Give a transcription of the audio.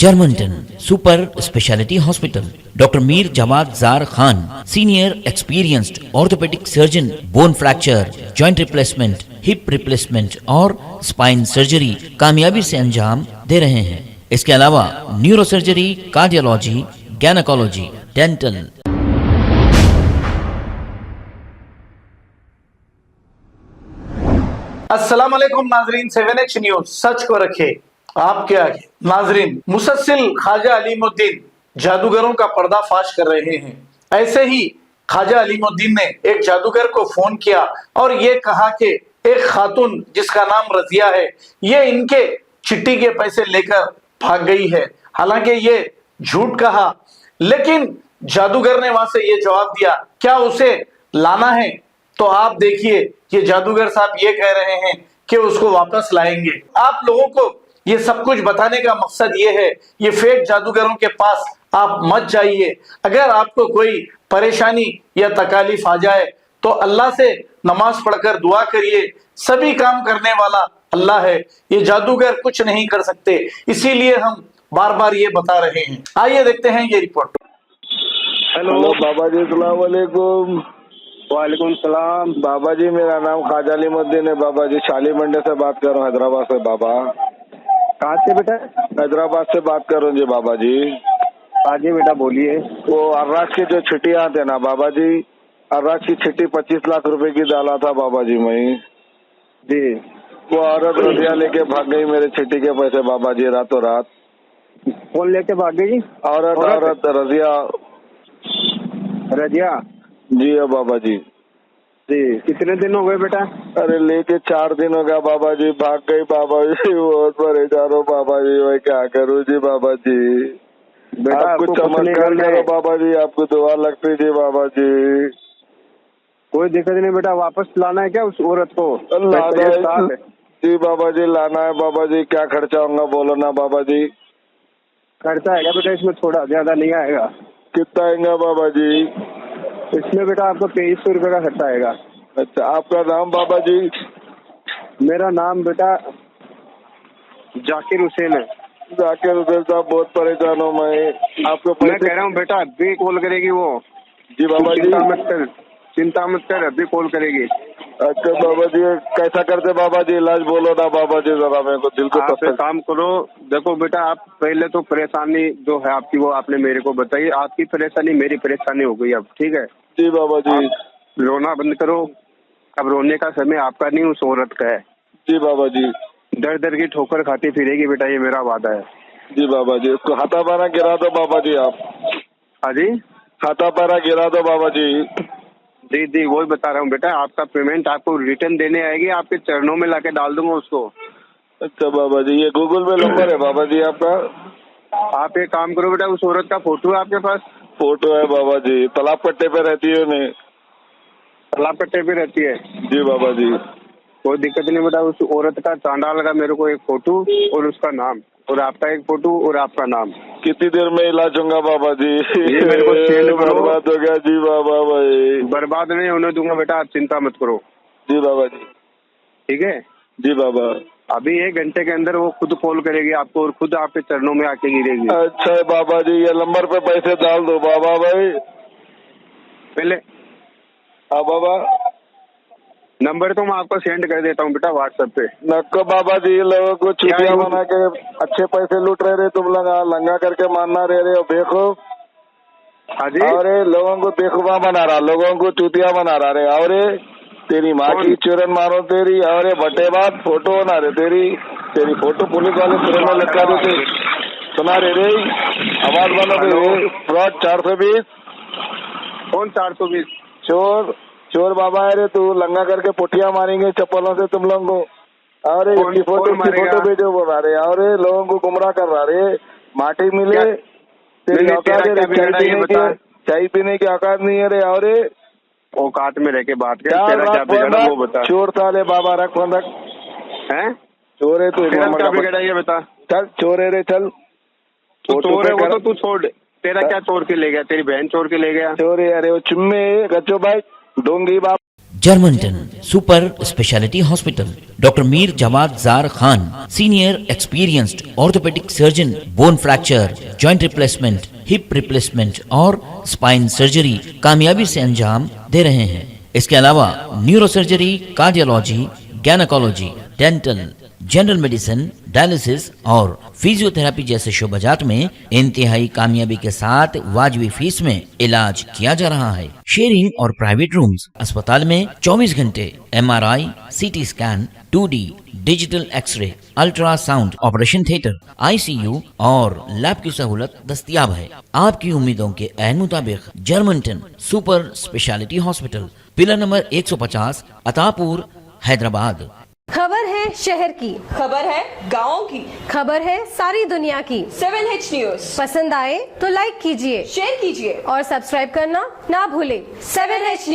Germanton super speciality hospital, doctor Mir Jawad Zar Khan, senior experienced orthopaedic surgeon, bone fracture, joint replacement, hip replacement और spine surgery कामयाबी से अंजाम दे रहे हैं। इसके अलावा neuro surgery, cardiology, gynaecology, dental. अस्सलाम वालेकुम नाजरीन, 7H न्यूज सच को रखे आपके आगे। नाजरीन, मुसलसिल ख्वाजा अलीमुद्दीन जादूगरों का पर्दाफाश कर रहे हैं। ऐसे ही ख्वाजा अलीमुद्दीन ने एक जादूगर को फोन किया और ये कहा कि एक खातून जिसका नाम रजिया है, ये इनके चिट्ठी के पैसे लेकर भाग गई है। हालांकि ये झूठ कहा, लेकिन जादूगर ने वहां से ये जवाब दिया, क्या उसे लाना है? तो आप देखिए, ये जादूगर साहब ये कह रहे हैं कि उसको वापस लाएंगे। आप लोगों को ये सब कुछ बताने का मकसद ये है, ये फेक जादूगरों के पास आप मत जाइए। अगर आपको कोई परेशानी या तकालीफ आ जाए तो अल्लाह से नमाज पढ़कर दुआ करिए। सभी काम करने वाला अल्लाह है, ये जादूगर कुछ नहीं कर सकते, इसीलिए हम बार बार ये बता रहे हैं। आइए देखते हैं ये रिपोर्ट। हेलो बाबा जी, अस्सलाम वालेकुम। वालेकुम सलाम। बाबा जी, मेरा नाम ख्वाजा अलीमुद्दीन है। बाबा जी, शाली मंडी से बात कर रहा हूँ, हैदराबाद से। बाबा कहाँ से बेटा? हैदराबाद से बात कर रहा हूँ जी। बाबा जी आगे बेटा बोलिए। वो अर्राज की जो छिट्टियाँ थे ना बाबा जी, अर्राज की छिट्टी 25 लाख रुपए की डाला था बाबा जी मैं जी। वो औरत रजिया लेके भाग गई मेरे छिट्टी के पैसे बाबा जी, रातों रात। कौन लेके भाग गई? औरत रजिया। रजिया जी है बाबा जी। जी। कितने दिन हो गए बेटा? अरे लेके 4 दिन हो गया बाबा जी, भाग गई बाबा जी। बहुत परेशान हो बाबा जी, मैं क्या करूँ जी बाबा जी। बेटा आप कुछ चमत्कार करो बाबा जी, आपको दुआ लगती जी बाबा जी। कोई दिक्कत नहीं बेटा, वापस लाना है क्या उस औरत को? लाना है जी बाबा जी, लाना है बाबा जी। क्या खर्चा होगा बोलो ना बाबा जी। खर्चा आएगा बेटा, इसमें थोड़ा ज्यादा नहीं आएगा। कितना आएगा बाबा जी? इसमें बेटा आपको 2300 रुपये का खर्चा आएगा। अच्छा, आपका नाम बाबा जी? मेरा नाम बेटा जाकिर हुसैन है। जाकिर हुसैन साहब, बहुत परेशान हूँ मैं। आपको मैं कह रहा हूँ बेटा, अभी कॉल करेगी वो। जी बाबा जी। चिंता मत कर, अभी कॉल करेगी। अच्छा बाबा जी, कैसा करते बाबा जी? इलाज बोलो ना बाबा जी, जरा मेरे को दिल को आप एक काम करो, देखो बेटा, आप पहले तो परेशानी जो है आपकी वो आपने मेरे को बताई। आपकी परेशानी मेरी परेशानी हो गई अब, ठीक है? जी बाबा जी। रोना बंद करो, अब रोने का समय आपका नहीं, उस औरत का है। जी बाबा जी। दर दर की ठोकर खाती फिरेगी बेटा, ये मेरा वादा है। जी बाबा जी, उसको हाथा पारा गिरा दो बाबा जी आप। हाँ जी, हाथा पारा गिरा दो बाबा जी। जी जी, वही बता रहा हूँ बेटा। आपका पेमेंट आपको रिटर्न देने आएगी, आपके चरणों में लाके डाल दूंगा उसको। अच्छा बाबा जी, ये गूगल पे नंबर है बाबा जी आपका? आप एक काम करो बेटा, उस औरत का फोटो है आपके पास? फोटो है बाबा जी। तालाब कट्टे पे रहती है उन्हें? तालाब कट्टे पे रहती है जी बाबा जी। कोई दिक्कत नहीं बेटा, उस औरत का चांडाल का मेरे को एक फोटो और उसका नाम, और आपका एक फोटो और आपका नाम। कितनी देर में इलाज होगा बाबा जी? ये मेरे को सेंड करो। बर्बाद हो गया जी बाबा भाई। बर्बाद नहीं होने दूंगा बेटा, आप चिंता मत करो। जी बाबा जी। ठीक है जी बाबा। अभी 1 घंटे के अंदर वो खुद कॉल करेगी आपको और खुद आपके चरणों में आके गिरेगी। अच्छा बाबा जी, ये नंबर पे पैसे डाल दो बाबा भाई पहले। हाँ बाबा, नंबर तो मैं आपको सेंड कर देता हूँ बेटा व्हाट्सएप पे। नक्को बाबा जी, लोगों को चुटिया बना के अच्छे पैसे लूट रहे तुम लोग, लंगा करके मारना रहे हो बेवकूफ। हाँ जी। और लोगों को बेवकूफा बना रहा, लोगों को चुतिया बना रहा रे। और तेरी माँ की चुरन मारो तेरी। और बटे बात फोटो बना रहे तेरी फोटो पुलिस वाले तुरंत में लटका देते। सुना रे आवाज बंद हो गई। फ्रॉड 420। कौन 420? चोर बाबा है रे तू, लंगा करके पुठिया मारेंगे चप्पलों से तुम लोगों को। और इसकी फोटो भेजो बना रहे। और लोगों को गुमराह कर रहा रे। माटी मिले तेरी औकात है, चाय पीने की औकात नहीं है रे। और औकात में रह के बात कर, तेरा क्या बिगड़ा वो बता। चोर साले बाबा, रख बंधक है। चोर है तू, क्या बिगड़ा ये बता। चल चोर है रे, चल। तो चोर है वो तो तू छोड़। तेरा क्या चोर के ले गया? तेरी बहन चोर के ले गया? चोर है, अरे वो चुम्मे गच्चो भाई डोंगी बाप। जर्मनटन super speciality hospital, doctor Mir Jamat Zar Khan, senior experienced orthopaedic surgeon, bone fracture, joint replacement, hip replacement और स्पाइन सर्जरी कामयाबी से अंजाम दे रहे हैं। इसके अलावा neuro surgery, cardiology, gynaecology, dental, general medicine, dialysis और फिजियोथेरेपी जैसे शोबाजात में इंतहाई कामयाबी के साथ वाजिबी फीस में इलाज किया जा रहा है। शेयरिंग और प्राइवेट रूम्स, अस्पताल में 24 घंटे MRI, CT scan, 2D digital x ray, ultrasound, operation theatre, ICU और लैब की सहूलत दस्तयाब है। आपकी उम्मीदों के ऐन मुताबिक Germanton super speciality hospital, pillar number 150, Attapur, Hyderabad. खबर है शहर की, खबर है गाँव की, खबर है सारी दुनिया की। 7H न्यूज पसंद आए तो लाइक कीजिए, शेयर कीजिए और सब्सक्राइब करना ना भूलें। 7H news.